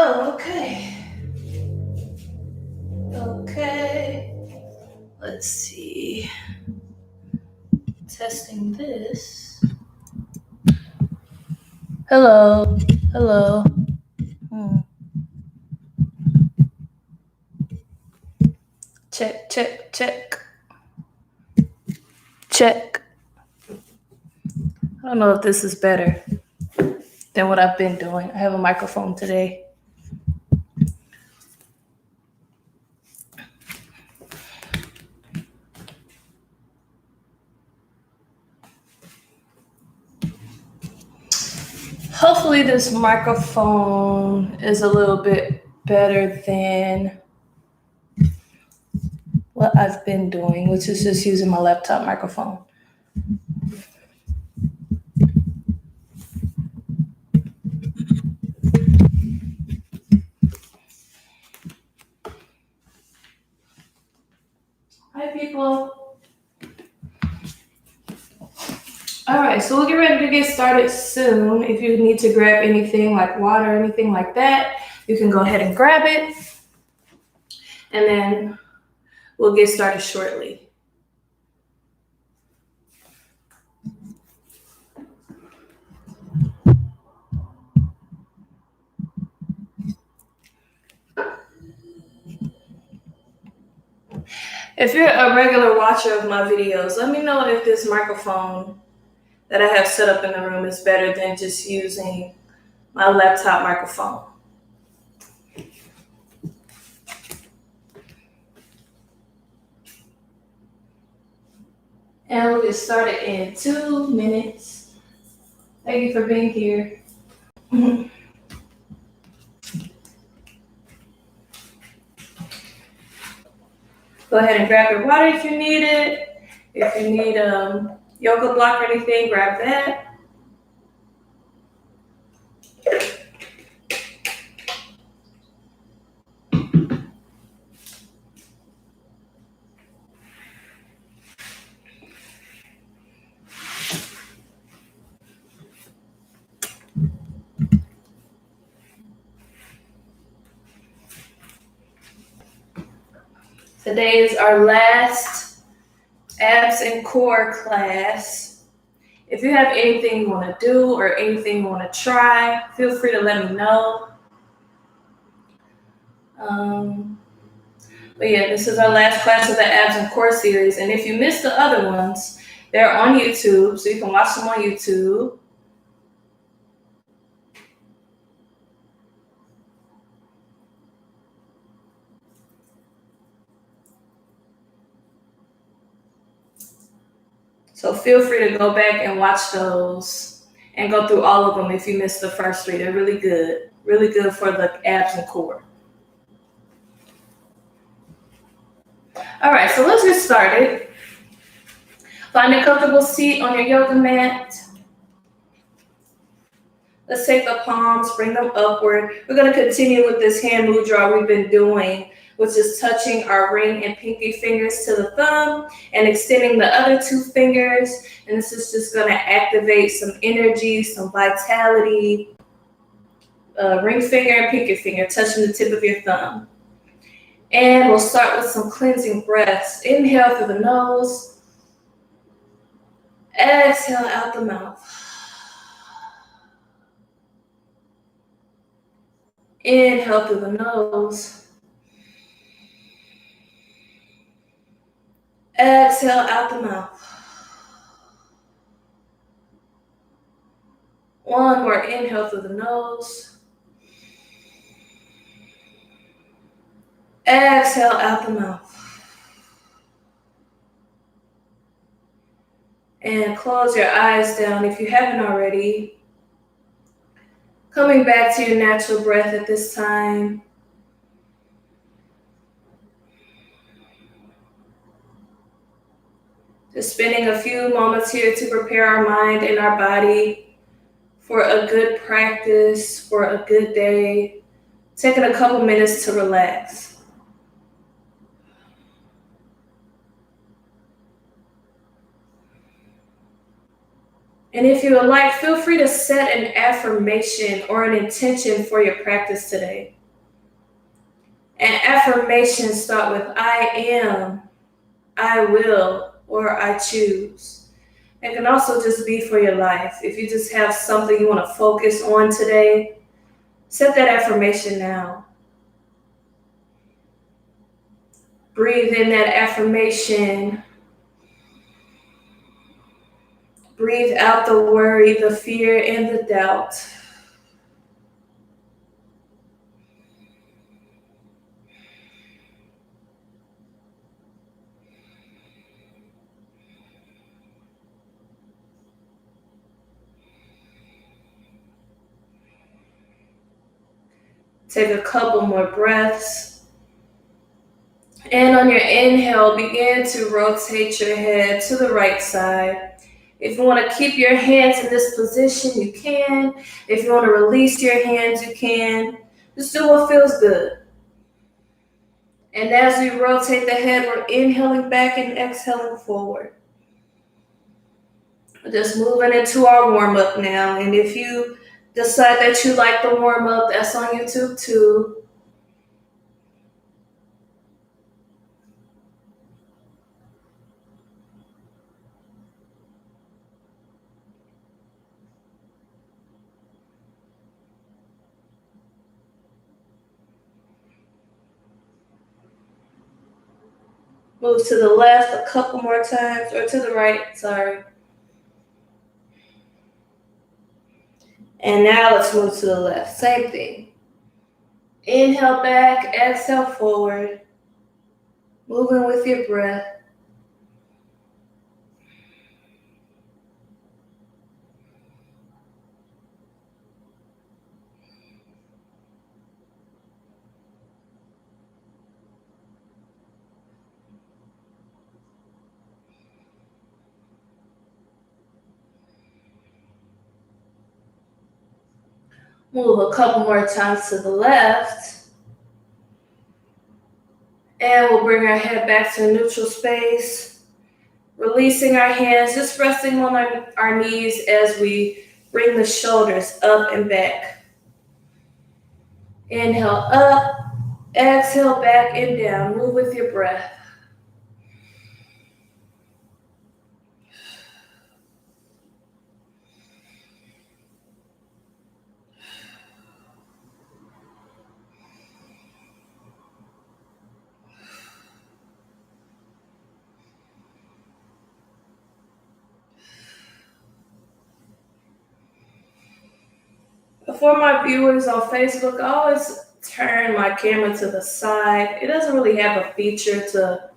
Oh, okay. Okay. Let's see. Testing this. Hello. Hello. Check, check, check. Check. I don't know if this is better than what I've been doing. I have a microphone today. Hopefully this microphone is a little bit better than what I've been doing, which is just using my laptop microphone. Hi, people. All right, so we'll get ready to get started soon. If you need to grab anything like water or anything like that, you can go ahead and grab it. And then we'll get started shortly. If you're a regular watcher of my videos, let me know if this microphone that I have set up in the room is better than just using my laptop microphone. And we'll get started in 2 minutes. Thank you for being here. Go ahead and grab your water if you need it. If you need a yoga block or anything, grab that. Today is our last abs and core class. If you have anything you want to do or anything you want to try, feel free to let me know. But yeah, this is our last class of the abs and core series. And if you missed the other ones, they're on YouTube, so you can watch them on YouTube. So feel free to go back and watch those and go through all of them if you missed the first 3. They're really good for the abs and core. All right, so let's get started. Find a comfortable seat on your yoga mat. Let's take the palms, bring them upward. We're going to continue with this hand mudra we've been doing, which is touching our ring and pinky fingers to the thumb and extending the other 2 fingers. And this is just going to activate some energy, some vitality. Ring finger and pinky finger touching the tip of your thumb. And we'll start with some cleansing breaths. Inhale through the nose. Exhale out the mouth. Inhale through the nose. Exhale out the mouth. One more inhale through the nose. Exhale out the mouth. And close your eyes down if you haven't already. Coming back to your natural breath at this time. Just spending a few moments here to prepare our mind and our body for a good practice, for a good day. Taking a couple minutes to relax. And if you would like, feel free to set an affirmation or an intention for your practice today. And affirmations start with I am, I will, or I choose. It can also just be for your life. If you just have something you want to focus on today, set that affirmation now. Breathe in that affirmation. Breathe out the worry, the fear, and the doubt. Take a couple more breaths. And on your inhale, begin to rotate your head to the right side. If you want to keep your hands in this position, you can. If you want to release your hands, you can. Just do what feels good. And as we rotate the head, we're inhaling back and exhaling forward. We're just moving into our warm-up now. And if you decide that you like the warm-up, that's on YouTube too. Move to the left a couple more times, or to the right, sorry. And now let's move to the left, same thing. Inhale back, exhale forward. Moving with your breath. Move a couple more times to the left. And we'll bring our head back to a neutral space. Releasing our hands, just resting on our knees as we bring the shoulders up and back. Inhale up, exhale back and down. Move with your breath. For my viewers on Facebook, I always turn my camera to the side. It doesn't really have a feature to,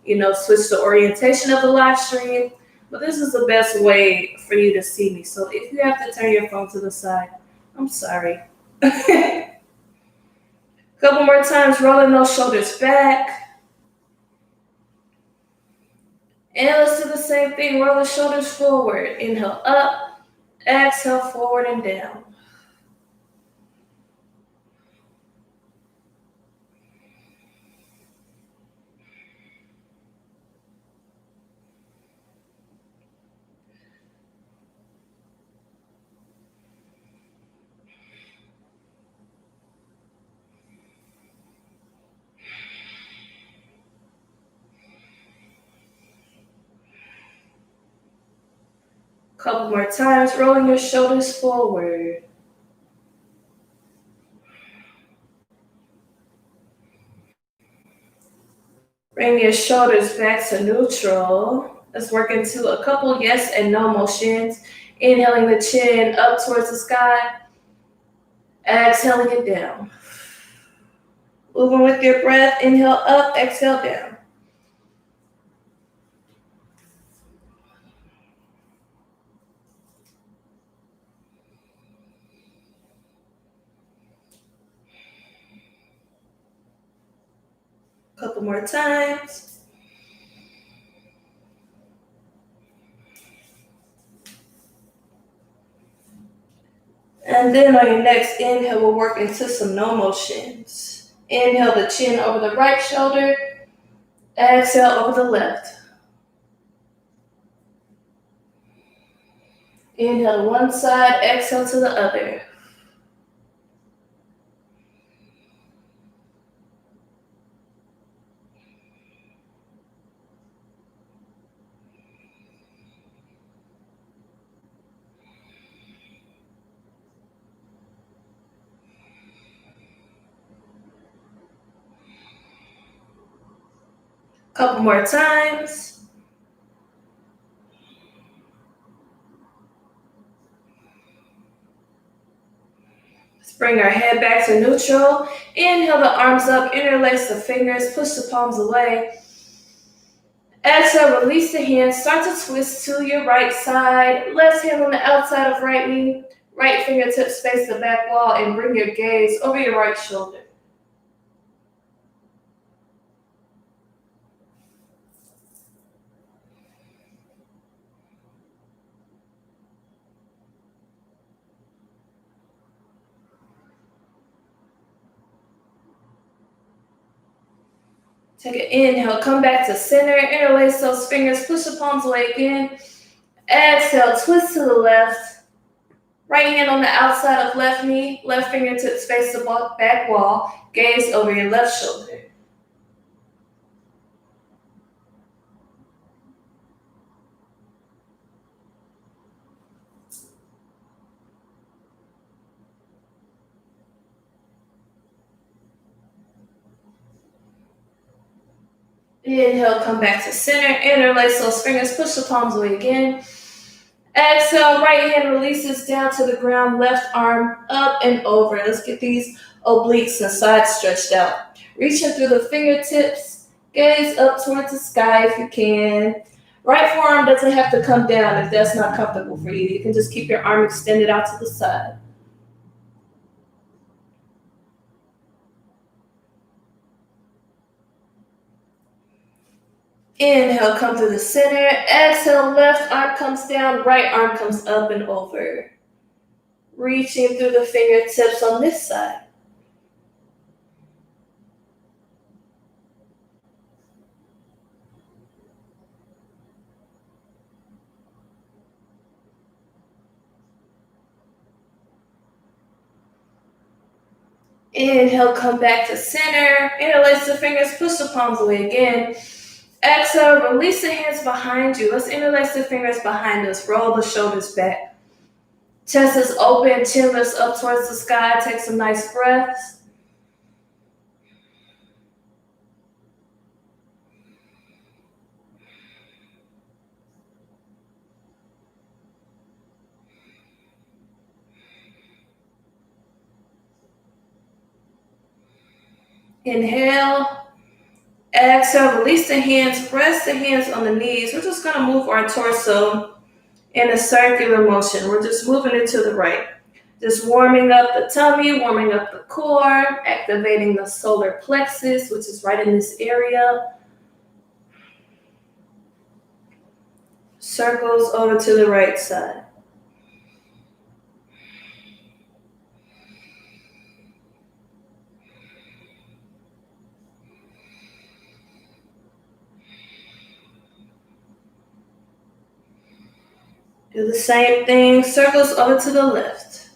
switch the orientation of the live stream, but this is the best way for you to see me. So if you have to turn your phone to the side, I'm sorry. Couple more times, rolling those shoulders back. And let's do the same thing, roll the shoulders forward. Inhale up, exhale forward and down. Couple more times, rolling your shoulders forward. Bring your shoulders back to neutral. Let's work into a couple yes and no motions. Inhaling the chin up towards the sky. Exhaling it down. Moving with your breath. Inhale up, exhale down. Couple more times. And then on your next inhale, we'll work into some no motions. Inhale the chin over the right shoulder. Exhale over the left. Inhale to one side, exhale to the other. Couple more times. Let's bring our head back to neutral. Inhale the arms up, interlace the fingers, push the palms away. Exhale, release the hands, start to twist to your right side. Left hand on the outside of right knee. Right fingertips face the back wall and bring your gaze over your right shoulder. Take an inhale, come back to center, interlace those fingers, push the palms away again. Exhale, twist to the left. Right hand on the outside of left knee, left fingertips face the back wall, gaze over your left shoulder. Inhale, come back to center, interlace those fingers, push the palms away again. Exhale, right hand releases down to the ground, left arm up and over. Let's get these obliques and sides stretched out. Reaching through the fingertips, gaze up towards the sky if you can. Right forearm doesn't have to come down if that's not comfortable for you. You can just keep your arm extended out to the side. Inhale, come through the center. Exhale, left arm comes down, right arm comes up and over. Reaching through the fingertips on this side. Inhale, come back to center. Interlace the fingers, push the palms away again. Exhale, release the hands behind you. Let's interlace the fingers behind us. Roll the shoulders back. Chest is open, chin lifts up towards the sky. Take some nice breaths. Inhale. Exhale, release the hands, rest the hands on the knees. We're just going to move our torso in a circular motion. We're just moving it to the right. Just warming up the tummy, warming up the core, activating the solar plexus, which is right in this area. Circles over to the right side. Do the same thing, circles over to the left.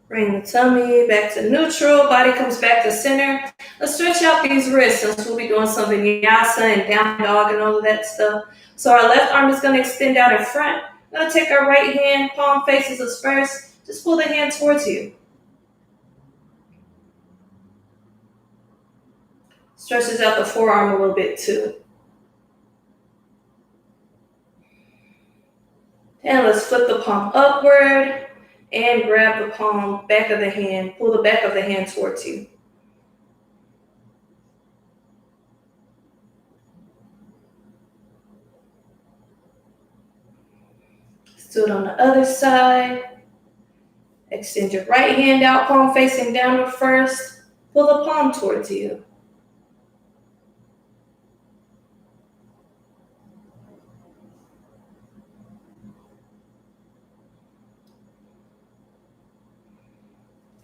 Bring the tummy back to neutral, body comes back to center. Let's stretch out these wrists since we'll be doing some vinyasa and down dog and all of that stuff. So our left arm is going to extend out in front. We're going to take our right hand, palm faces us first. Just pull the hand towards you. Stretches out the forearm a little bit too. And let's flip the palm upward and grab the palm, back of the hand. Pull the back of the hand towards you. Let's do it on the other side. Extend your right hand out, palm facing downward first. Pull the palm towards you.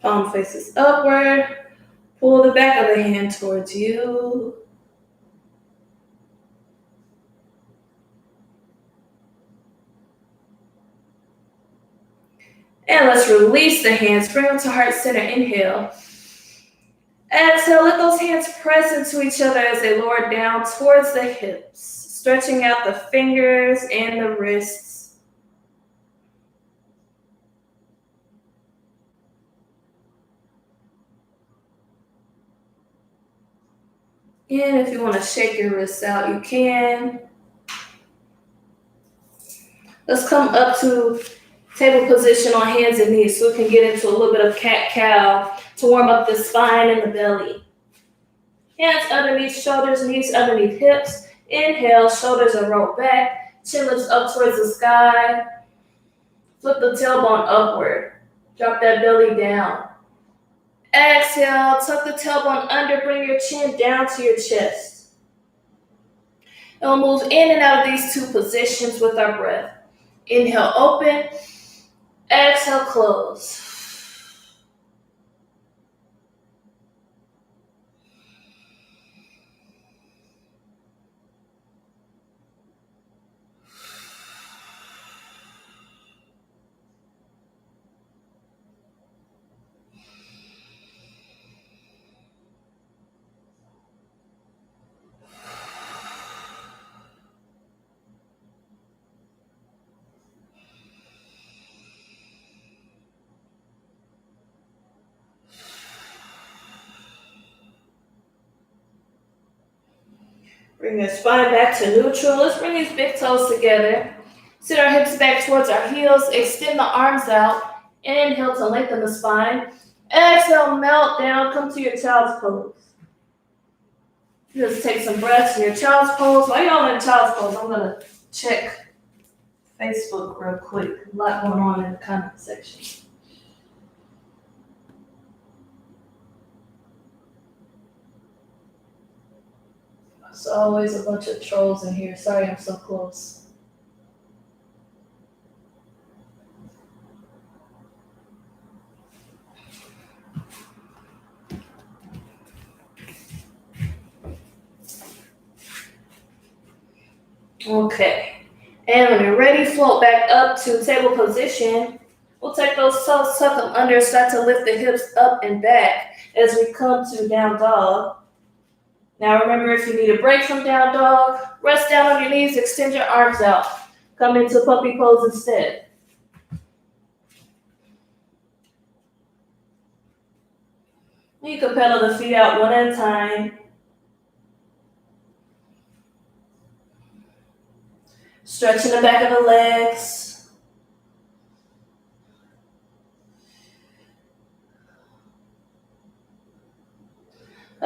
Palm faces upward. Pull the back of the hand towards you. And let's release the hands. Bring them to heart center. Inhale. Exhale, let those hands press into each other as they lower down towards the hips, stretching out the fingers and the wrists. And if you want to shake your wrists out, you can. Let's come up to table position on hands and knees so we can get into a little bit of cat-cow to warm up the spine and the belly. Hands underneath shoulders, knees underneath hips. Inhale, shoulders are rolled back. Chin lifts up towards the sky. Flip the tailbone upward. Drop that belly down. Exhale, tuck the tailbone under. Bring your chin down to your chest. And we'll move in and out of these two positions with our breath. Inhale, open. Exhale, close. Bring the spine back to neutral. Let's bring these big toes together. Sit our hips back towards our heels. Extend the arms out. Inhale to lengthen the spine. Exhale, melt down. Come to your child's pose. Just take some breaths in your child's pose. While y'all in child's pose, I'm going to check Facebook real quick. A lot going on in the comment section. There's always a bunch of trolls in here. Sorry I'm so close. Okay. And when you're ready, float back up to table position. We'll take those toes, tuck them under, start to lift the hips up and back as we come to down dog. Now remember, if you need a break from down dog, rest down on your knees, extend your arms out. Come into puppy pose instead. You can pedal the feet out one at a time. Stretching the back of the legs.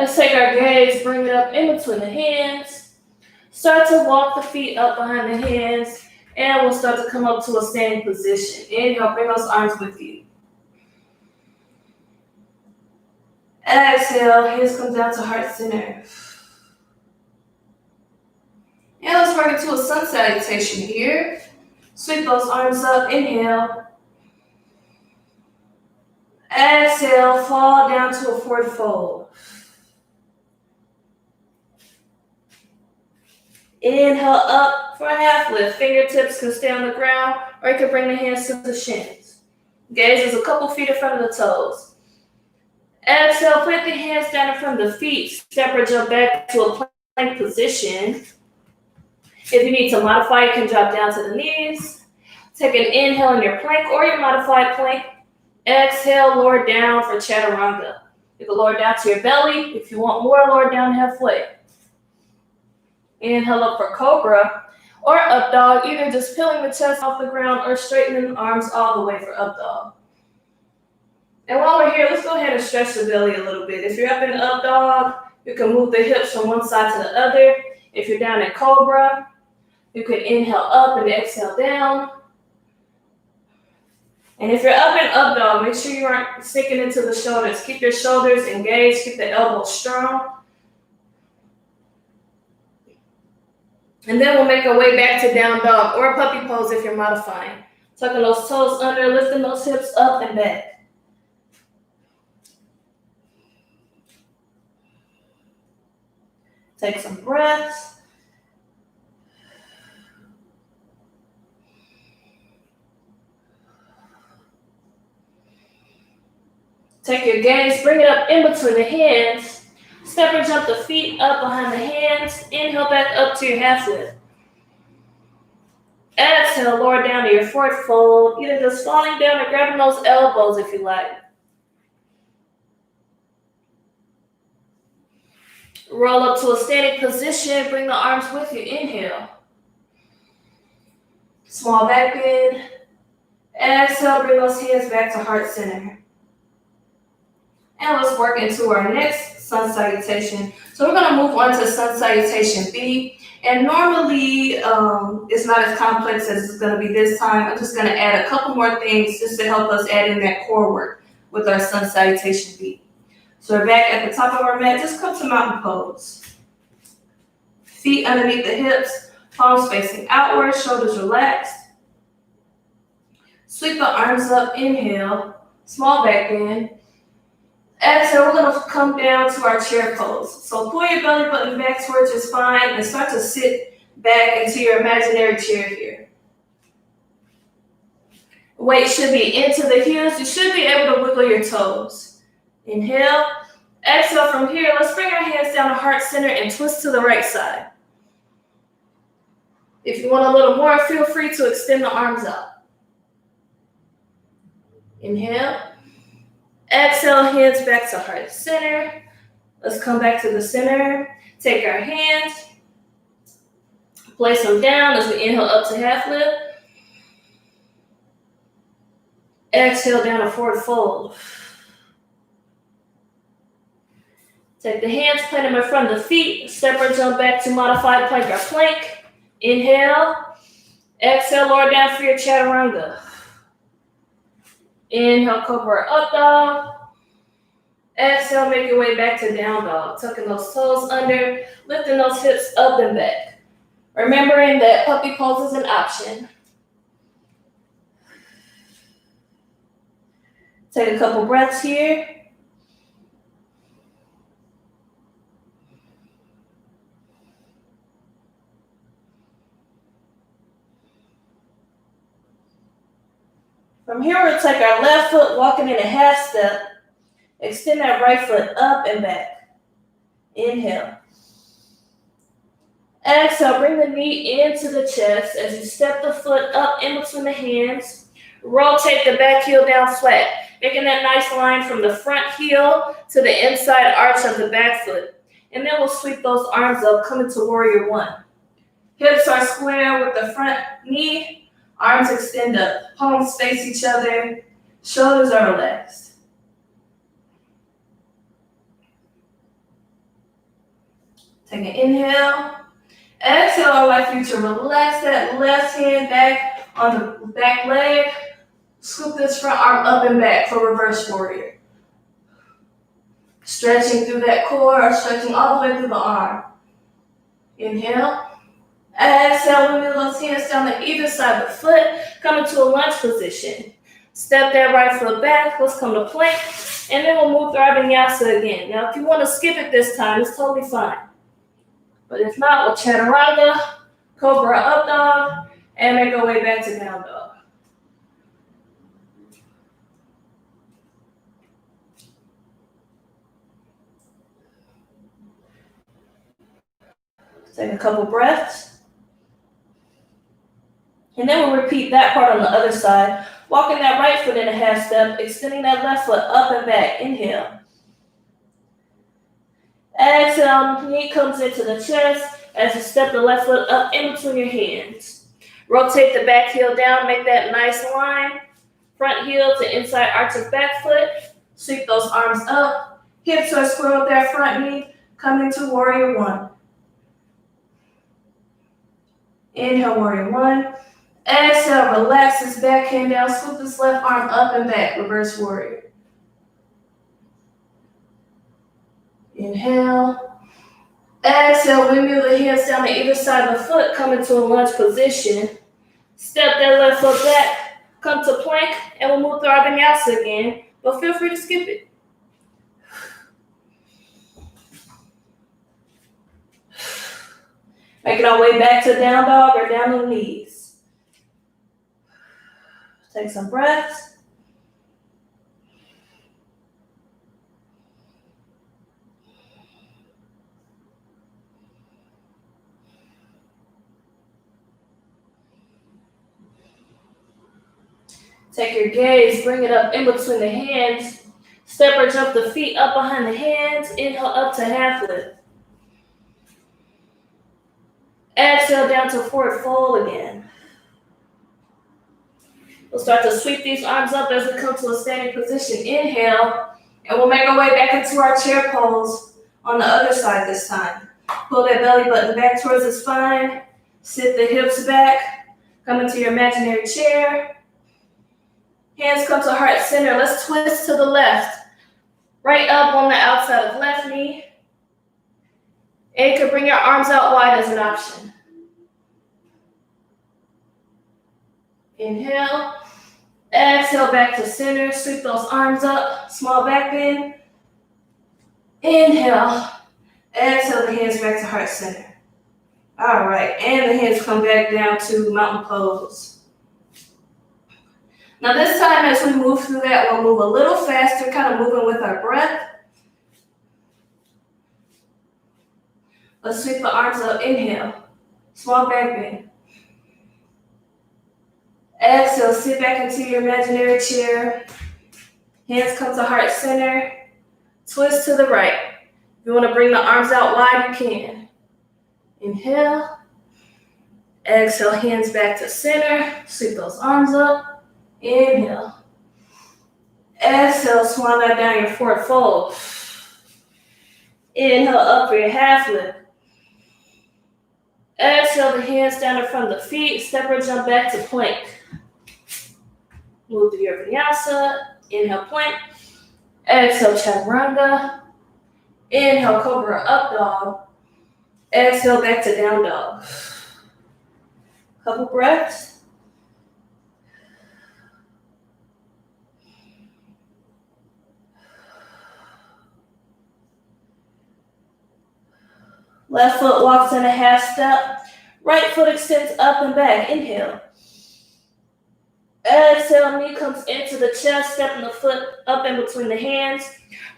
Let's take our gaze, bring it up in between the hands. Start to walk the feet up behind the hands, and we'll start to come up to a standing position. Inhale, bring those arms with you. Exhale, hands come down to heart center. And let's work into a sun salutation here. Sweep those arms up, inhale. Exhale, fall down to a forward fold. Inhale up for a half lift. Fingertips can stay on the ground, or you can bring the hands to the shins. Gaze is a couple feet in front of the toes. Exhale, plant the hands down in front of the feet. Step or jump back to a plank position. If you need to modify, you can drop down to the knees. Take an inhale in your plank or your modified plank. Exhale, lower down for chaturanga. You can lower down to your belly. If you want more, lower down halfway. Inhale up for cobra or up dog, either just peeling the chest off the ground or straightening the arms all the way for up dog. And while we're here, let's go ahead and stretch the belly a little bit. If you're up in up dog, you can move the hips from one side to the other. If you're down in cobra, you can inhale up and exhale down. And if you're up in up dog, make sure you aren't sinking into the shoulders. Keep your shoulders engaged, keep the elbows strong. And then we'll make our way back to down dog or puppy pose if you're modifying. Tucking those toes under, lifting those hips up and back. Take some breaths. Take your gaze, bring it up in between the hands. Step or jump the feet up behind the hands. Inhale back up to your half lift. Exhale, lower down to your forward fold. Either just falling down or grabbing those elbows if you like. Roll up to a standing position. Bring the arms with you. Inhale. Small back bend. Exhale, bring those hands back to heart center. And let's work into our next sun salutation. So we're going to move on to sun salutation B. And normally it's not as complex as it's going to be this time. I'm just going to add a couple more things just to help us add in that core work with our sun salutation B. So we're back at the top of our mat. Just come to mountain pose. Feet underneath the hips, palms facing outward, shoulders relaxed. Sweep the arms up, inhale, small back bend. Exhale, we're going to come down to our chair pose. So pull your belly button back towards your spine and start to sit back into your imaginary chair here. Weight should be into the heels. You should be able to wiggle your toes. Inhale. Exhale from here. Let's bring our hands down to heart center and twist to the right side. If you want a little more, feel free to extend the arms out. Inhale. Exhale, hands back to heart center. Let's come back to the center. Take our hands. Place them down as we inhale up to half lift. Exhale down to forward fold. Take the hands, plant them in front of the feet. Step or jump back to modified plank or plank. Inhale. Exhale, lower down for your chaturanga. Inhale, cobra up dog. Exhale, make your way back to down dog. Tucking those toes under, lifting those hips up and back. Remembering that puppy pose is an option. Take a couple breaths here. From here, we'll take our left foot, walking in a half step. Extend that right foot up and back. Inhale. Exhale, bring the knee into the chest as you step the foot up in between the hands. Rotate the back heel down flat, making that nice line from the front heel to the inside arch of the back foot. And then we'll sweep those arms up, coming to warrior one. Hips are square with the front knee. Arms extend up, palms face each other, shoulders are relaxed. Take an inhale. Exhale, I'd like you to relax that left hand back on the back leg. Scoop this front arm up and back for reverse warrior. Stretching through that core, stretching all the way through the arm. Inhale. Exhale, we move those hands down to either side of the foot, come into a lunge position. Step that right foot back, let's come to plank, and then we'll move through our vinyasa again. Now, if you want to skip it this time, it's totally fine. But if not, we'll chaturanga, cobra up dog, and make our way back to down dog. Take a couple breaths. And then we'll repeat that part on the other side. Walking that right foot in a half step, extending that left foot up and back. Inhale. Exhale, knee comes into the chest as you step the left foot up in between your hands. Rotate the back heel down, make that nice line. Front heel to inside arch of back foot. Sweep those arms up. Hips are square with that front knee. Come into warrior one. Inhale, warrior one. Exhale, relax this back hand down, scoop this left arm up and back, reverse warrior. Inhale. Exhale, we move the hands down to either side of the foot, come into a lunge position. Step that left foot back, come to plank, and we'll move through our vinyasa again, but feel free to skip it. Making our way back to down dog or down on the knees. Take some breaths. Take your gaze, bring it up in between the hands. Step or jump the feet up behind the hands. Inhale up to half lift. Exhale down to forward fold again. We'll start to sweep these arms up as we come to a standing position. Inhale, and we'll make our way back into our chair pose on the other side this time. Pull that belly button back towards the spine. Sit the hips back. Come into your imaginary chair. Hands come to heart center. Let's twist to the left. Right up on the outside of left knee. And you can bring your arms out wide as an option. Inhale. Exhale back to center. Sweep those arms up. Small back bend. Inhale. Exhale the hands back to heart center. All right. And the hands come back down to mountain pose. Now this time as we move through that, we'll move a little faster, kind of moving with our breath. Let's sweep the arms up. Inhale. Small back bend. Exhale, sit back into your imaginary chair. Hands come to heart center. Twist to the right. If you want to bring the arms out wide, you can. Inhale. Exhale, hands back to center. Sweep those arms up. Inhale. Exhale, swan that down your forward fold. Inhale up for your half lift. Exhale the hands down in front of the feet. Step or jump back to plank. Move to your vinyasa. Inhale, plank. Exhale, chaturanga. Inhale, cobra up dog. Exhale, back to down dog. Couple breaths. Left foot walks in a half step. Right foot extends up and back. Inhale. Exhale, knee comes into the chest. Stepping the foot up in between the hands.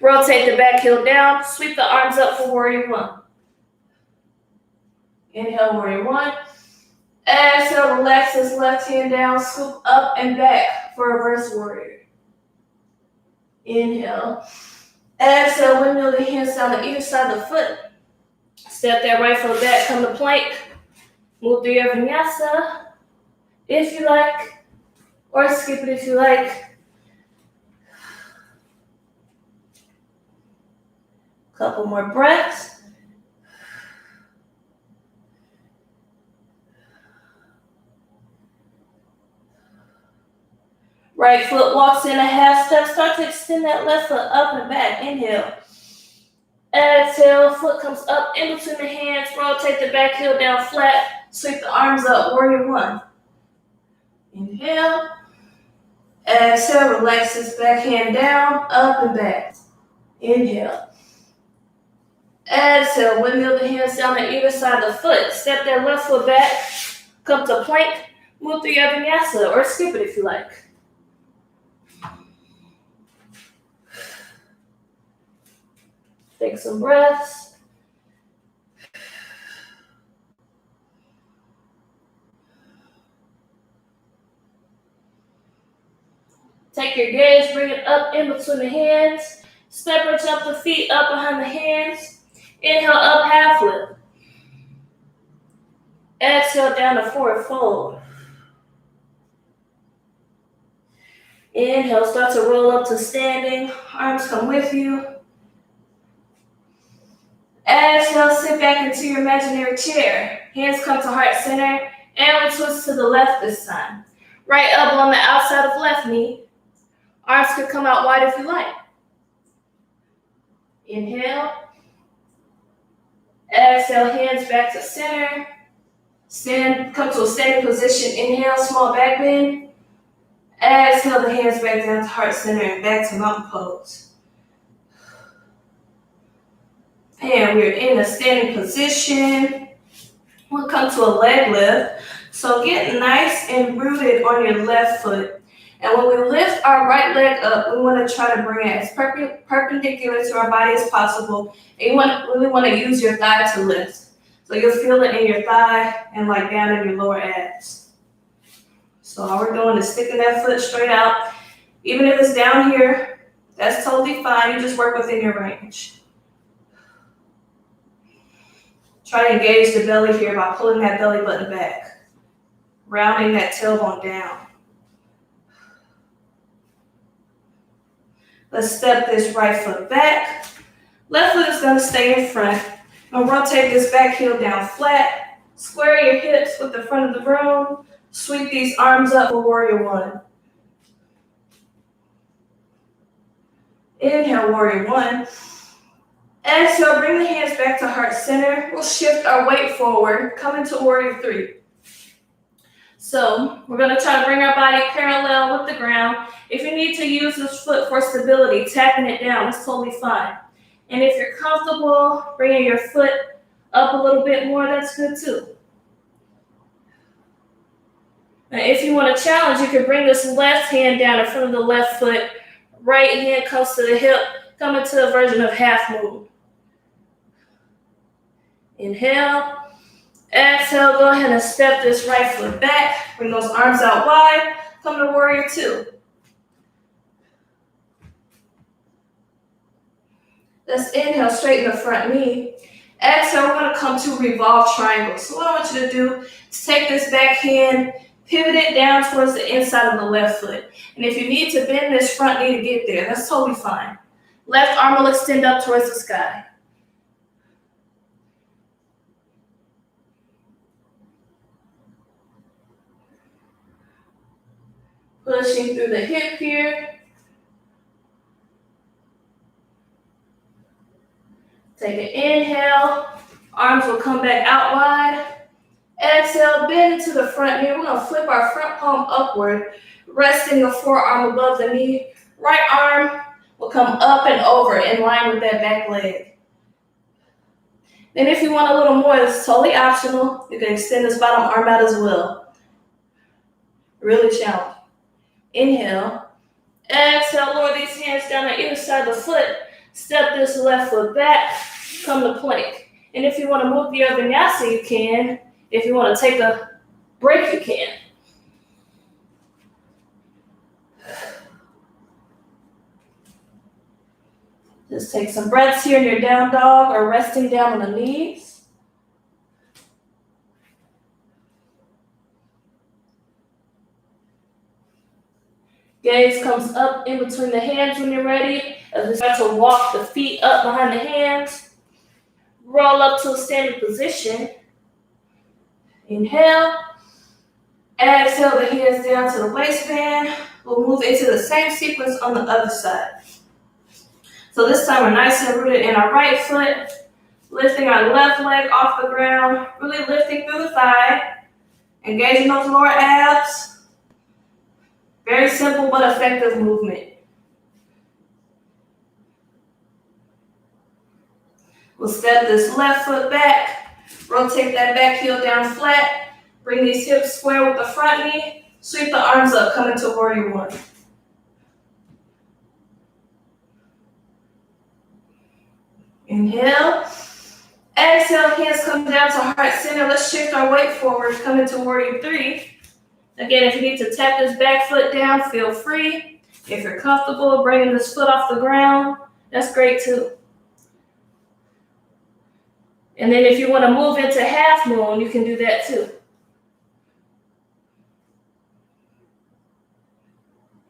Rotate the back heel down. Sweep the arms up for warrior one. Inhale, warrior one. Exhale, relax this left hand down. Scoop up and back for reverse warrior. Inhale. Exhale, windmill the hands down to either side of the foot. Step that right foot back, come to plank. Move through your vinyasa if you like, or skip it if you like. Couple more breaths. Right foot walks in a half step. Start to extend that left foot up and back. Inhale. Exhale, foot comes up in between the hands. Rotate the back heel down flat. Sweep the arms up, warrior one. Inhale. Exhale, relax this back hand down, up and back. Inhale. Exhale, windmill the hands down on either side of the foot. Step that left foot back. Come to plank. Move through your vinyasa, or skip it if you like. Take some breaths. Take your gaze, bring it up in between the hands. Step or jump the feet up behind the hands. Inhale, up half lift. Exhale, down to forward fold. Inhale, start to roll up to standing. Arms come with you. Exhale, sit back into your imaginary chair. Hands come to heart center. And we twist to the left this time. Right elbow on the outside of left knee. Arms could come out wide if you like. Inhale. Exhale, hands back to center. Come to a standing position. Inhale, small back bend. Exhale, the hands back down to heart center and back to mountain pose. And we're in a standing position. We'll come to a leg lift. So get nice and rooted on your left foot. And when we lift our right leg up, we want to try to bring it as perpendicular to our body as possible. And you really want to use your thigh to lift. So you'll feel it in your thigh and like down in your lower abs. So all we're doing is sticking that foot straight out. Even if it's down here, that's totally fine. You just work within your range. Try to engage the belly here by pulling that belly button back, rounding that tailbone down. Let's step this right foot back. Left foot is going to stay in front. And rotate this back heel down flat. Square your hips with the front of the room. Sweep these arms up for warrior one. Inhale, warrior one. Exhale, bring the hands back to heart center. We'll shift our weight forward, come into warrior three. So we're going to try to bring our body parallel with the ground. If you need to use this foot for stability, tapping it down is totally fine. And if you're comfortable bringing your foot up a little bit more, that's good too. Now, if you want to challenge, you can bring this left hand down in front of the left foot. Right hand comes to the hip, come into a version of half moon. Inhale. Exhale, go ahead and step this right foot back. Bring those arms out wide. Come to warrior two. Let's inhale, straighten the front knee. Exhale, we're going to come to revolve triangle. So what I want you to do is take this back hand, pivot it down towards the inside of the left foot. And if you need to bend this front knee to get there, that's totally fine. Left arm will extend up towards the sky. Pushing through the hip here. Take an inhale. Arms will come back out wide. Exhale, bend into the front knee. We're going to flip our front palm upward, resting the forearm above the knee. Right arm will come up and over in line with that back leg. Then if you want a little more, it's totally optional. You can extend this bottom arm out as well. Really challenge. Inhale. Exhale, lower these hands down on either side of the foot. Step this left foot back. Come to plank. And if you want to move your vinyasa, you can. If you want to take a break, you can. Just take some breaths here in your down dog or resting down on the knees. Gaze comes up in between the hands when you're ready. As we start to walk the feet up behind the hands. Roll up to a standing position. Inhale. Exhale the hands down to the waistband. We'll move into the same sequence on the other side. So this time we're nice and rooted in our right foot. Lifting our left leg off the ground. Really lifting through the thigh. Engaging those lower abs. Very simple but effective movement. We'll step this left foot back. Rotate that back heel down flat. Bring these hips square with the front knee. Sweep the arms up, come into warrior one. Inhale. Exhale, hands come down to heart center. Let's shift our weight forward, come into warrior three. Again, if you need to tap this back foot down, feel free. If you're comfortable bringing this foot off the ground, that's great too. And then if you want to move into half moon, you can do that too.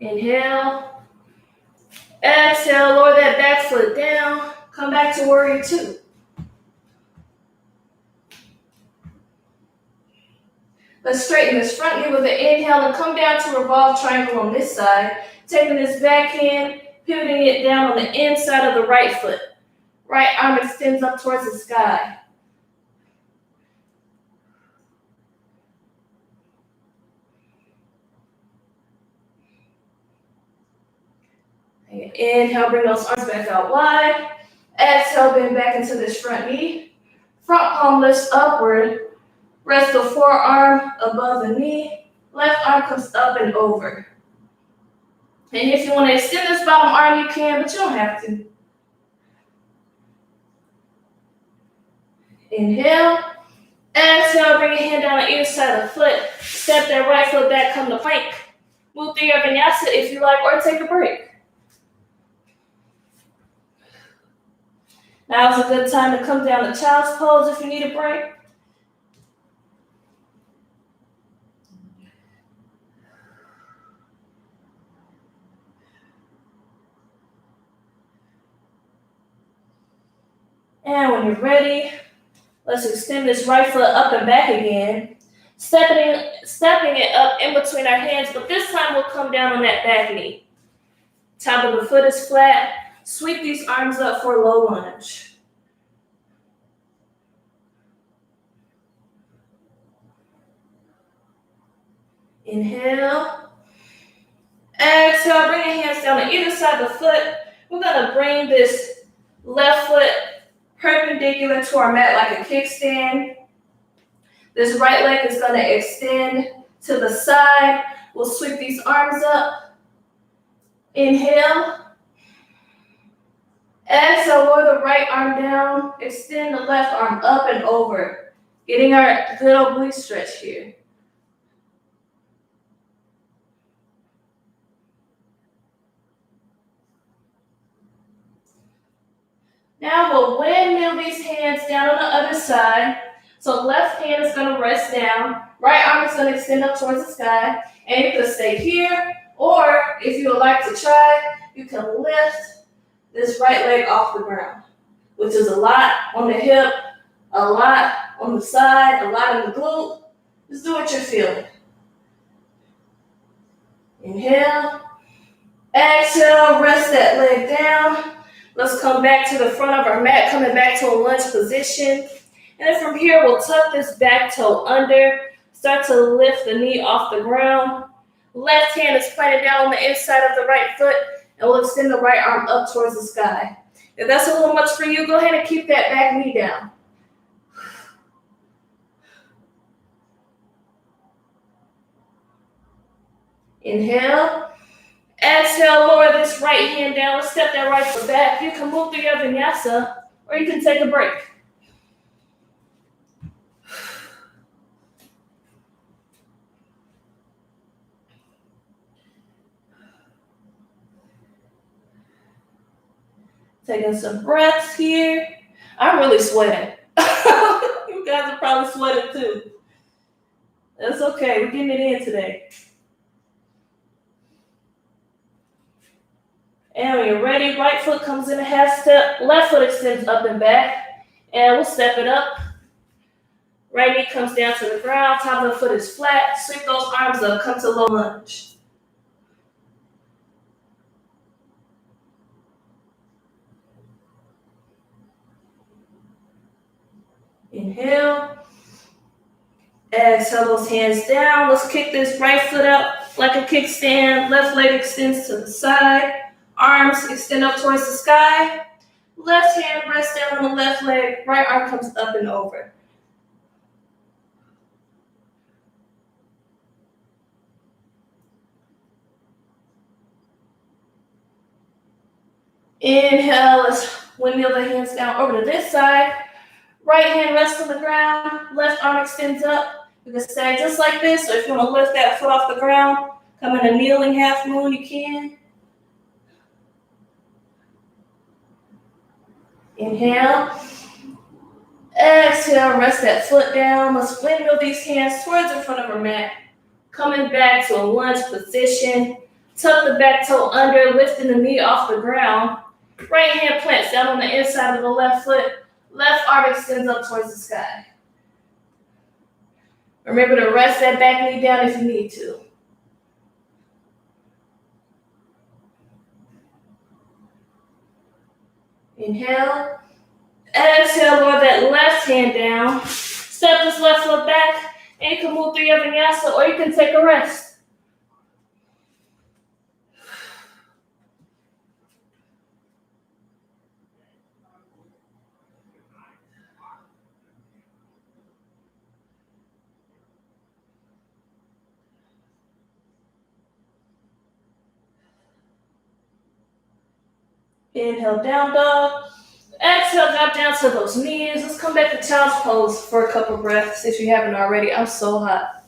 Inhale. Exhale, lower that back foot down. Come back to warrior two. Let's straighten this front knee with an inhale and come down to revolve triangle on this side. Taking this back hand, pivoting it down on the inside of the right foot. Right arm extends up towards the sky. Inhale, bring those arms back out wide. Exhale, bend back into this front knee. Front palm lifts upward. Rest the forearm above the knee. Left arm comes up and over. And if you want to extend this bottom arm, you can, but you don't have to. Inhale. Exhale, bring your hand down on either side of the foot. Step that right foot back, come to plank. Move through your vinyasa if you like, or take a break. Now's a good time to come down to child's pose if you need a break. And when you're ready, let's extend this right foot up and back again. Stepping it up in between our hands, but this time we'll come down on that back knee. Top of the foot is flat. Sweep these arms up for a low lunge. Inhale. Exhale, bring your hands down on either side of the foot. We're gonna bring this left foot perpendicular to our mat like a kickstand. This right leg is gonna extend to the side. We'll sweep these arms up. Inhale. Exhale, lower the right arm down. Extend the left arm up and over. Getting our good oblique stretch here. Now we'll windmill these hands down on the other side. So left hand is going to rest down. Right arm is going to extend up towards the sky. And you can stay here. Or if you would like to try, you can lift this right leg off the ground, which is a lot on the hip, a lot on the side, a lot in the glute. Just do what you're feeling. Inhale. Exhale, rest that leg down. Let's come back to the front of our mat, coming back to a lunge position. And then from here, we'll tuck this back toe under. Start to lift the knee off the ground. Left hand is planted down on the inside of the right foot, and we'll extend the right arm up towards the sky. If that's a little much for you, go ahead and keep that back knee down. Inhale. Exhale, lower this right hand down. Let's step that right foot back. You can move through your vinyasa, or you can take a break. Taking some breaths here. I'm really sweating. You guys are probably sweating too. That's okay. We're getting it in today. And when you're ready, right foot comes in a half step. Left foot extends up and back. And we'll step it up. Right knee comes down to the ground. Top of the foot is flat. Sweep those arms up. Come to low lunge. Inhale. Exhale those hands down. Let's kick this right foot up like a kickstand. Left leg extends to the side. Arms extend up towards the sky. Left hand rests down on the left leg. Right arm comes up and over. Inhale. Let's windmill the hands down over to this side. Right hand rests on the ground. Left arm extends up. You can stay just like this. So if you want to lift that foot off the ground, come in a kneeling half moon, you can. Inhale. Exhale, rest that foot down. Let's windmill these hands towards the front of our mat. Coming back to a lunge position. Tuck the back toe under, lifting the knee off the ground. Right hand plants down on the inside of the left foot. Left arm extends up towards the sky. Remember to rest that back knee down if you need to. Inhale. Exhale, lower that left hand down. Step this left foot back, and you can move through your vinyasa, or you can take a rest. Inhale, down dog. Exhale, drop down to those knees. Let's come back to child's pose for a couple breaths if you haven't already. I'm so hot.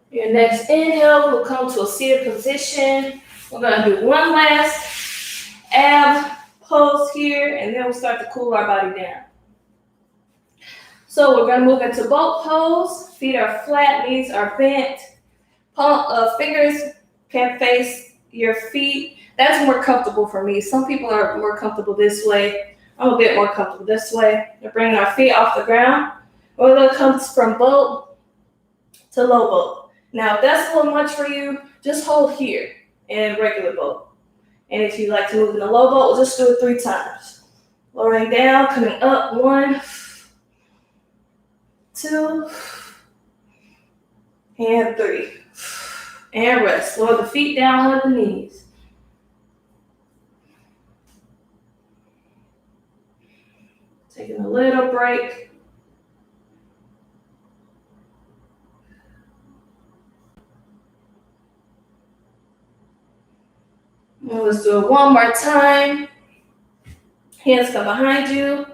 Your next inhale, we'll come to a seated position. We're gonna do one last ab pose here, and then we'll start to cool our body down. So we're gonna move into boat pose. Feet are flat, knees are bent. Fingers can face your feet. That's more comfortable for me. Some people are more comfortable this way. I'm a bit more comfortable this way. We're bringing our feet off the ground. We're gonna come from boat to low boat. Now, if that's a little much for you, just hold here in regular boat. And if you like to move in the low boat, we'll just do it 3 times. Lowering down, coming up, 1, 2, and 3. And rest. Lower the feet down, hug the knees. Taking a little break. And let's do it one more time. Hands come behind you.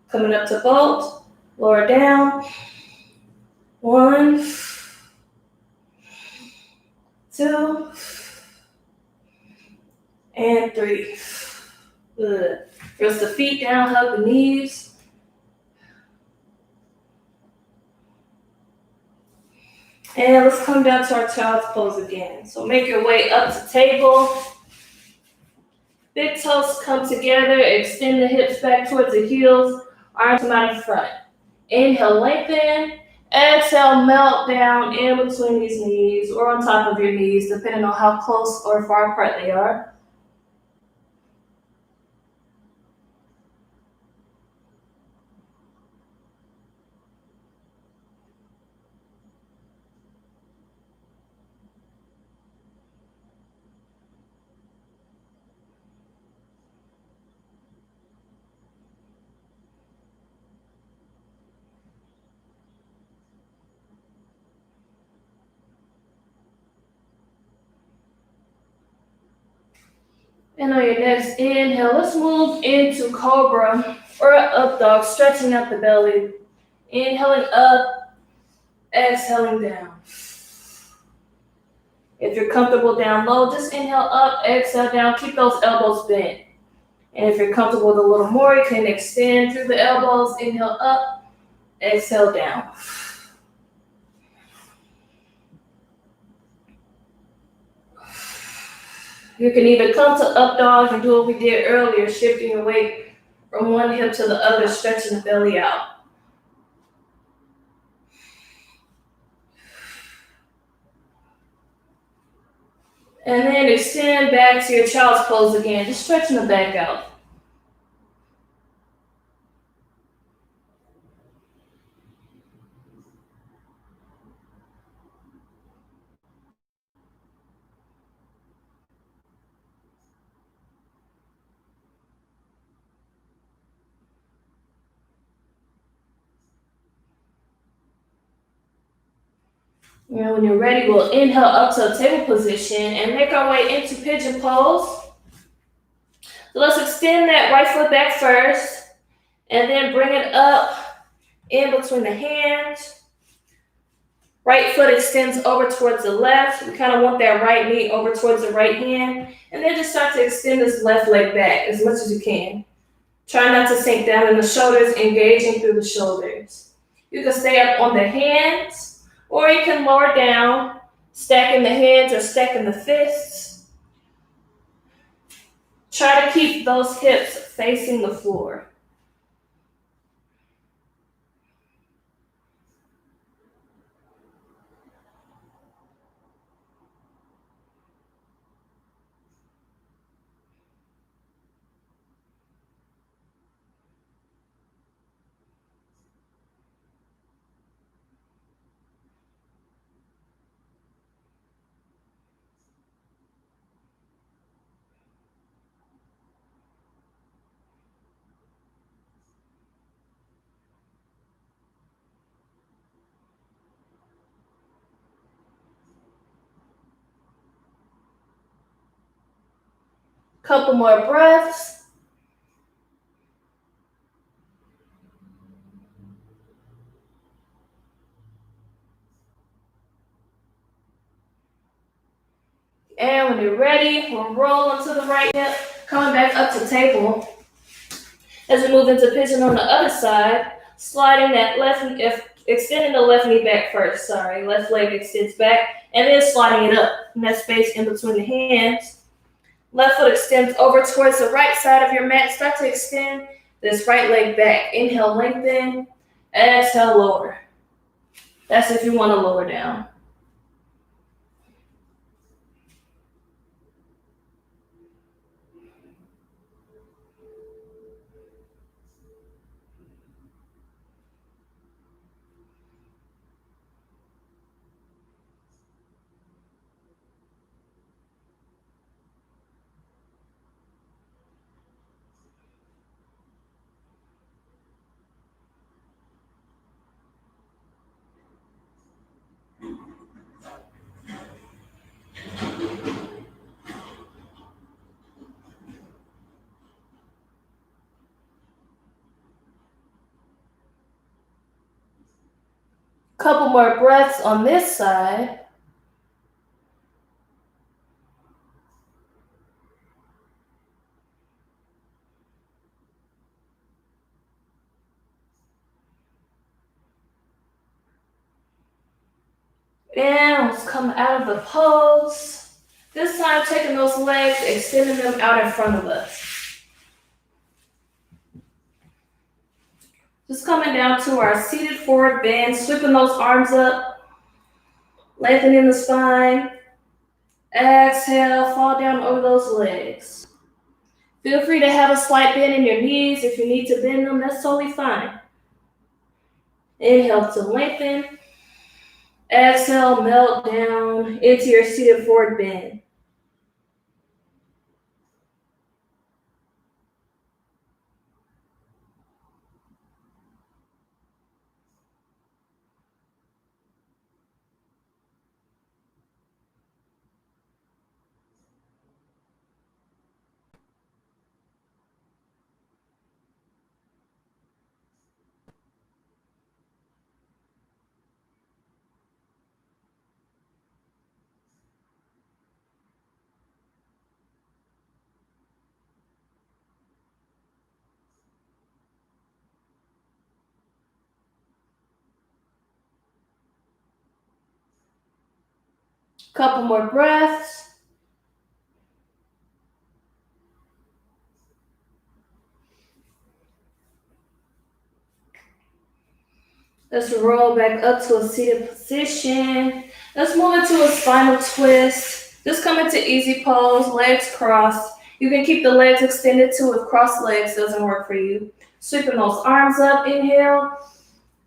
Coming up to boat. Lower down. 1, 2, and 3. Good. Press the feet down, hug the knees. And let's come down to our child's pose again. So make your way up to table. Big toes come together. Extend the hips back towards the heels. Arms come out in front. Inhale, lengthen. Exhale, melt down in between these knees or on top of your knees, depending on how close or far apart they are. And on your next inhale, let's move into cobra or up dog, stretching out the belly. Inhaling up, exhaling down. If you're comfortable down low, just inhale up, exhale down, keep those elbows bent. And if you're comfortable with a little more, you can extend through the elbows, inhale up, exhale down. You can even come to up dog and do what we did earlier, shifting your weight from one hip to the other, stretching the belly out. And then extend back to your child's pose again, just stretching the back out. And when you're ready, we'll inhale up to a table position and make our way into pigeon pose. So let's extend that right foot back first and then bring it up in between the hands. Right foot extends over towards the left. We kind of want that right knee over towards the right hand. And then just start to extend this left leg back as much as you can. Try not to sink down in the shoulders, engaging through the shoulders. You can stay up on the hands, or you can lower down, stacking the hands or stacking the fists. Try to keep those hips facing the floor. Couple more breaths. And when you're ready, we'll roll onto the right hip, coming back up to table. As we move into pigeon on the other side, sliding that left knee, extending the left knee back first, left leg extends back, and then sliding it up in that space in between the hands. Left foot extends over towards the right side of your mat. Start to extend this right leg back. Inhale, lengthen. Exhale, lower. That's if you want to lower down. Couple more breaths on this side. And let's come out of the pose. This time taking those legs, extending them out in front of us. Just coming down to our seated forward bend, sweeping those arms up, lengthening the spine. Exhale, fall down over those legs. Feel free to have a slight bend in your knees. If you need to bend them, that's totally fine. Inhale to lengthen. Exhale, melt down into your seated forward bend. Couple more breaths. Let's roll back up to a seated position. Let's move into a spinal twist. Just come into easy pose, legs crossed. You can keep the legs extended too if crossed legs doesn't work for you. Sweeping those arms up, inhale.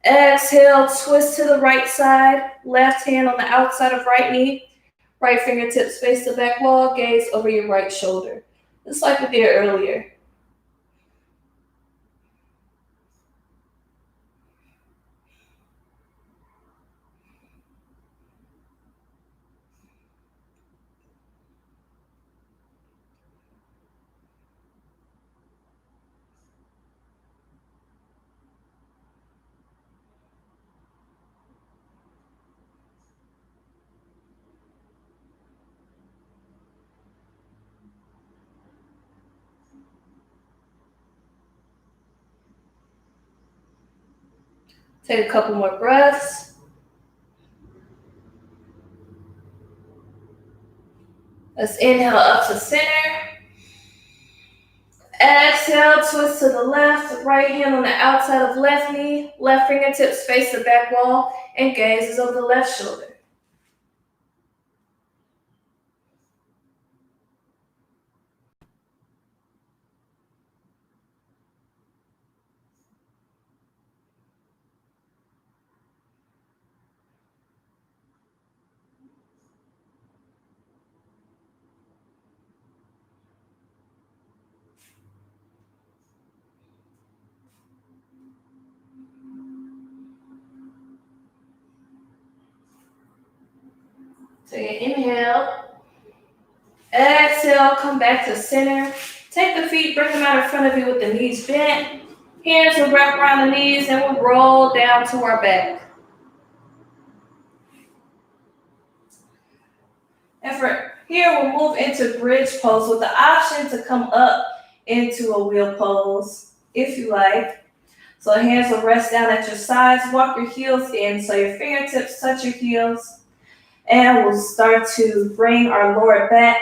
Exhale, twist to the right side. Left hand on the outside of right knee. Right fingertips face the back wall, gaze over your right shoulder. Just like we did earlier. Take a couple more breaths. Let's inhale up to center. Exhale, twist to the left. Right hand on the outside of left knee. Left fingertips face the back wall and gaze is over the left shoulder. Take an inhale. Exhale, come back to center. Take the feet, bring them out in front of you with the knees bent. Hands will wrap around the knees and we'll roll down to our back. And for here, we'll move into bridge pose with the option to come up into a wheel pose if you like. So hands will rest down at your sides. Walk your heels in so your fingertips touch your heels. And we'll start to bring our lower back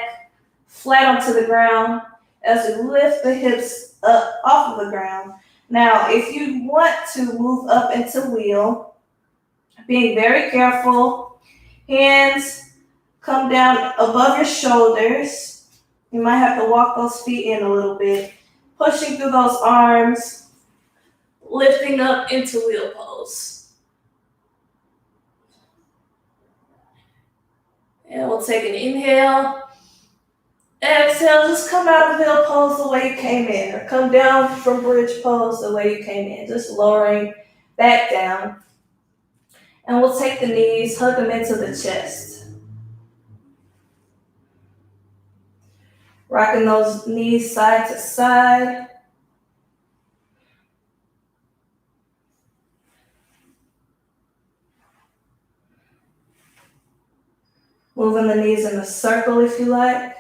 flat onto the ground as we lift the hips up off of the ground. Now, if you want to move up into wheel, being very careful, hands come down above your shoulders. You might have to walk those feet in a little bit, pushing through those arms, lifting up into wheel pose. And we'll take an inhale. Exhale, just come out of wheel pose the way you came in, or come down from bridge pose the way you came in, just lowering back down. And we'll take the knees, hug them into the chest. Rocking those knees side to side. Moving the knees in a circle if you like.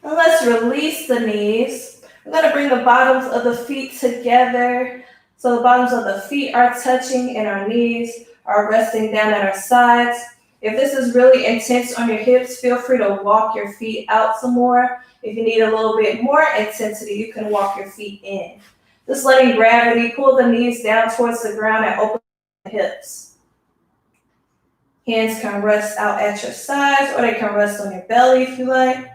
And let's release the knees. We're going to bring the bottoms of the feet together. So the bottoms of the feet are touching and our knees are resting down at our sides. If this is really intense on your hips, feel free to walk your feet out some more. If you need a little bit more intensity, you can walk your feet in. Just letting gravity pull the knees down towards the ground and open the hips. Hands can rest out at your sides or they can rest on your belly if you like.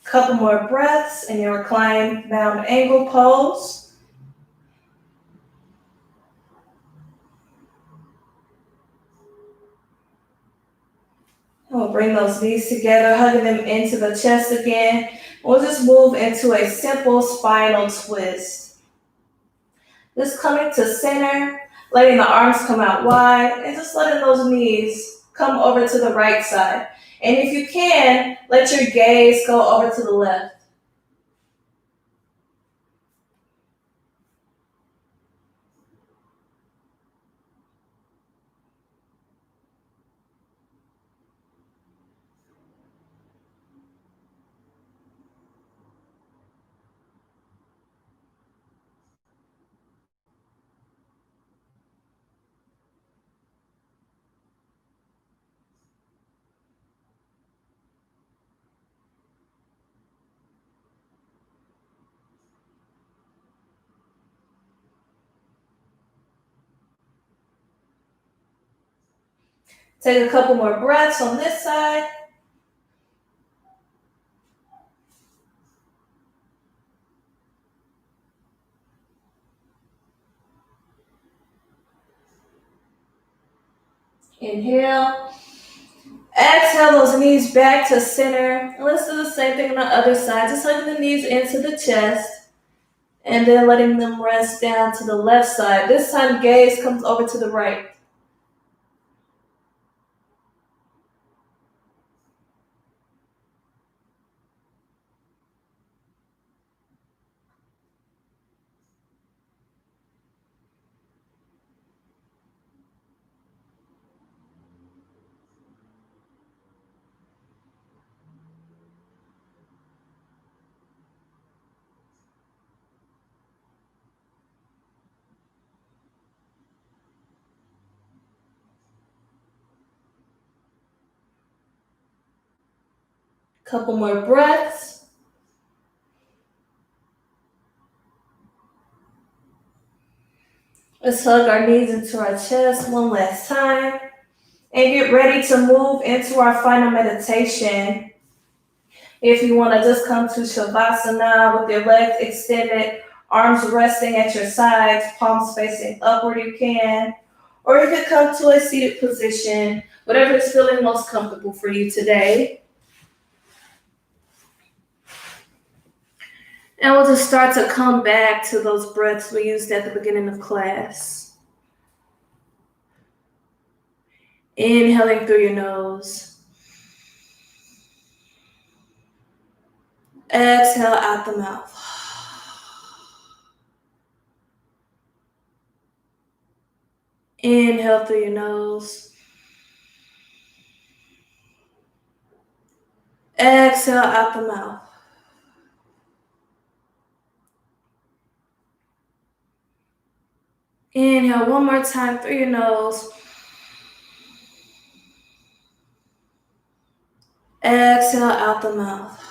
Couple more breaths in your reclined bound angle pose. We'll bring those knees together, hugging them into the chest again. We'll just move into a simple spinal twist. Just coming to center, letting the arms come out wide, and just letting those knees come over to the right side. And if you can, let your gaze go over to the left. Take a couple more breaths on this side. Inhale. Exhale those knees back to center. And let's do the same thing on the other side. Just hugging the knees into the chest. And then letting them rest down to the left side. This time, gaze comes over to the right. Couple more breaths. Let's hug our knees into our chest one last time and get ready to move into our final meditation. If you want to just come to Shavasana with your legs extended, arms resting at your sides, palms facing upward, you can. Or you could come to a seated position, whatever is feeling most comfortable for you today. And we'll just start to come back to those breaths we used at the beginning of class. Inhaling through your nose. Exhale out the mouth. Inhale through your nose. Exhale out the mouth. Inhale one more time through your nose. Exhale out the mouth.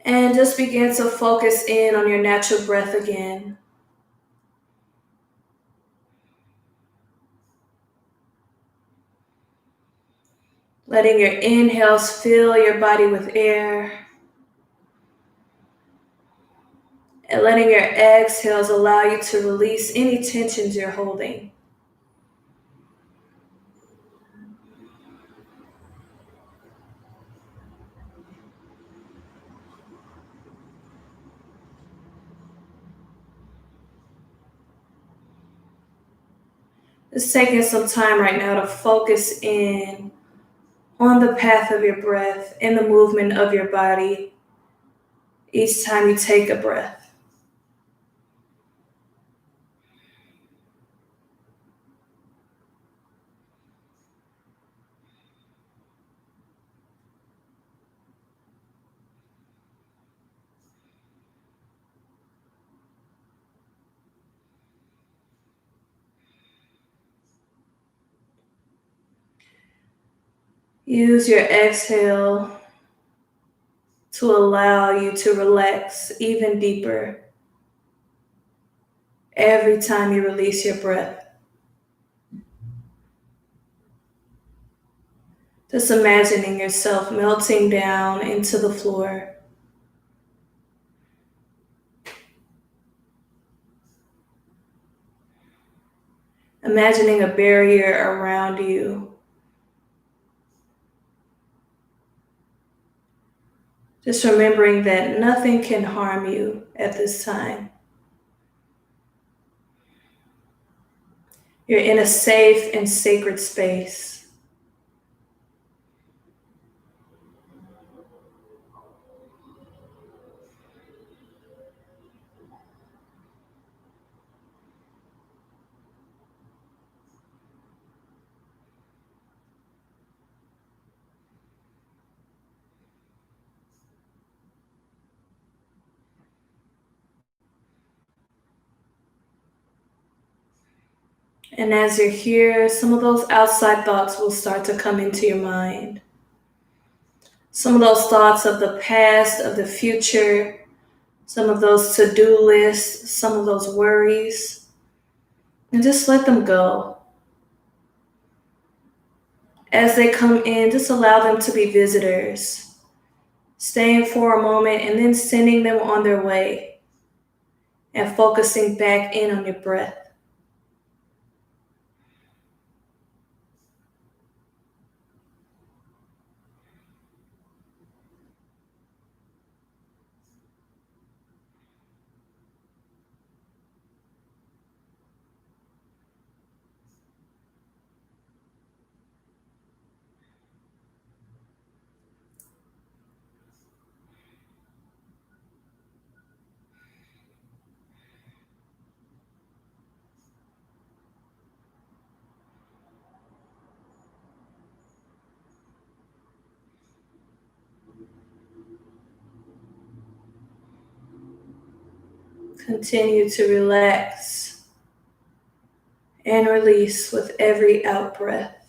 And just begin to focus in on your natural breath again. Letting your inhales fill your body with air. And letting your exhales allow you to release any tensions you're holding. Just taking some time right now to focus in on the path of your breath and the movement of your body each time you take a breath. Use your exhale to allow you to relax even deeper every time you release your breath. Just imagining yourself melting down into the floor. Imagining a barrier around you. Just remembering that nothing can harm you at this time. You're in a safe and sacred space. And as you're here, some of those outside thoughts will start to come into your mind. Some of those thoughts of the past, of the future, some of those to-do lists, some of those worries, and just let them go. As they come in, just allow them to be visitors, staying for a moment and then sending them on their way and focusing back in on your breath. Continue to relax and release with every out breath.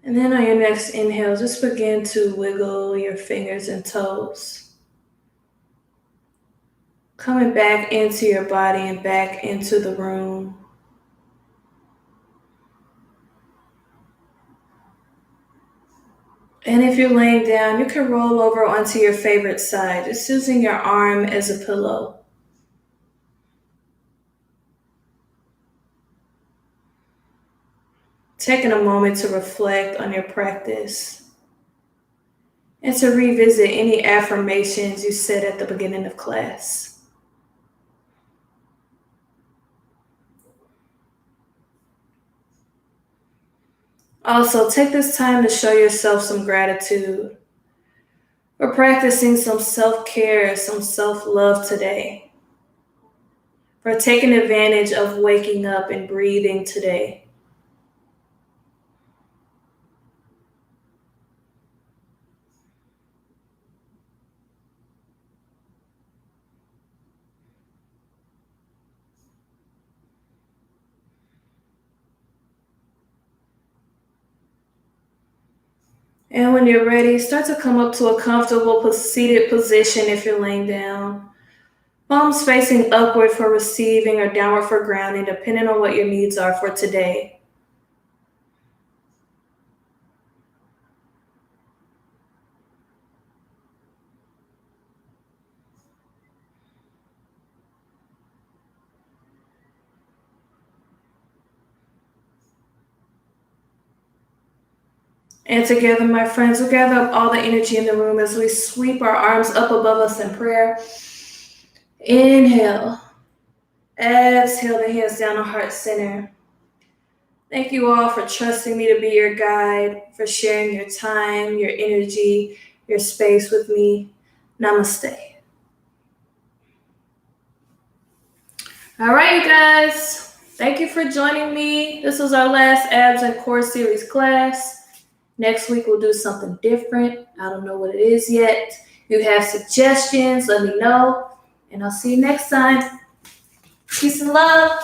And then on your next inhale, just begin to wiggle your fingers and toes. Coming back into your body and back into the room. And if you're laying down, you can roll over onto your favorite side, just using your arm as a pillow. Taking a moment to reflect on your practice and to revisit any affirmations you said at the beginning of class. Also, take this time to show yourself some gratitude for practicing some self-care, some self-love today, for taking advantage of waking up and breathing today. And when you're ready, start to come up to a comfortable seated position if you're laying down. Palms facing upward for receiving or downward for grounding, depending on what your needs are for today. And together, my friends, we'll gather up all the energy in the room as we sweep our arms up above us in prayer. Inhale. Exhale the hands down to heart center. Thank you all for trusting me to be your guide, for sharing your time, your energy, your space with me. Namaste. All right, you guys. Thank you for joining me. This was our last Abs and Core Series class. Next week, we'll do something different. I don't know what it is yet. If you have suggestions, let me know. And I'll see you next time. Peace and love.